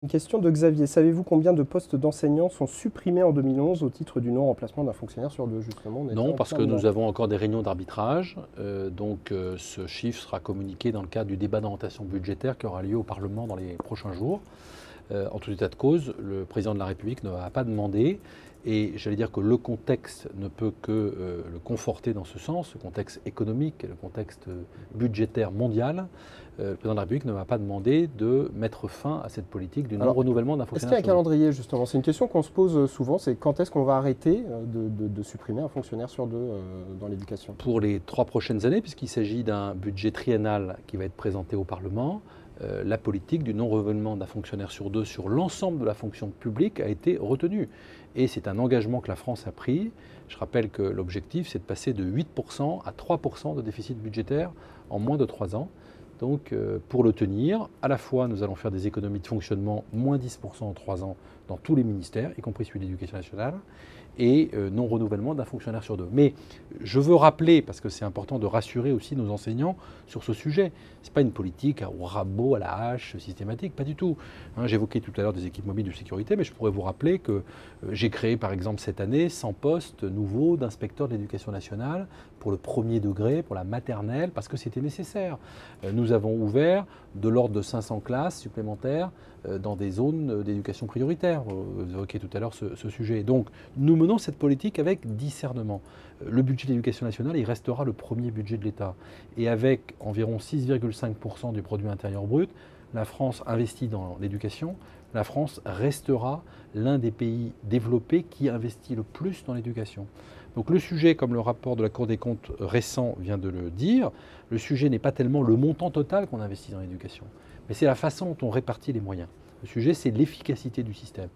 Une question de Xavier. Savez-vous combien de postes d'enseignants sont supprimés en 2011 au titre du non-remplacement d'un fonctionnaire sur deux, justement? On était Non, en parce plein que dedans. nous avons encore des réunions d'arbitrage. Ce chiffre sera communiqué dans le cadre du débat d'orientation budgétaire qui aura lieu au Parlement dans les prochains jours. En tout état de cause, le président de la République ne va pas demander, et j'allais dire que le contexte ne peut que le conforter dans ce sens, le contexte économique, le contexte budgétaire mondial. Le président de la République ne va pas demander de mettre fin à cette politique du Alors, non-renouvellement d'un est-ce qu'il y a fonctionnaire un sur deux. calendrier, justement? C'est une question qu'on se pose souvent, c'est quand est-ce qu'on va arrêter de supprimer un fonctionnaire sur deux dans l'éducation? Pour les 3 prochaines années, puisqu'il s'agit d'un budget triennal qui va être présenté au Parlement, la politique du non-renouvellement d'un fonctionnaire sur deux sur l'ensemble de la fonction publique a été retenue. Et c'est un engagement que la France a pris. Je rappelle que l'objectif, c'est de passer de 8% à 3% de déficit budgétaire en moins de 3 ans. Donc pour le tenir, à la fois nous allons faire des économies de fonctionnement, moins 10% en 3 ans dans tous les ministères, y compris celui de l'Éducation nationale, et non-renouvellement d'un fonctionnaire sur deux. Mais je veux rappeler, parce que c'est important de rassurer aussi nos enseignants sur ce sujet, ce n'est pas une politique au rabot, à la hache, systématique, pas du tout. J'évoquais tout à l'heure des équipes mobiles de sécurité, mais je pourrais vous rappeler que j'ai créé par exemple cette année 100 postes nouveaux d'inspecteurs de l'éducation nationale pour le premier degré, pour la maternelle, parce que c'était nécessaire. Nous avons ouvert de l'ordre de 500 classes supplémentaires dans des zones d'éducation prioritaire. Vous évoquiez tout à l'heure ce sujet. Donc nous menons cette politique avec discernement. Le budget de l'éducation nationale, il restera le premier budget de l'État. Et avec environ 6,5% du produit intérieur brut, la France investit dans l'éducation. La France restera l'un des pays développés qui investit le plus dans l'éducation. Donc le sujet, comme le rapport de la Cour des comptes récent vient de le dire, le sujet n'est pas tellement le montant total qu'on investit dans l'éducation, mais c'est la façon dont on répartit les moyens. Le sujet, c'est l'efficacité du système.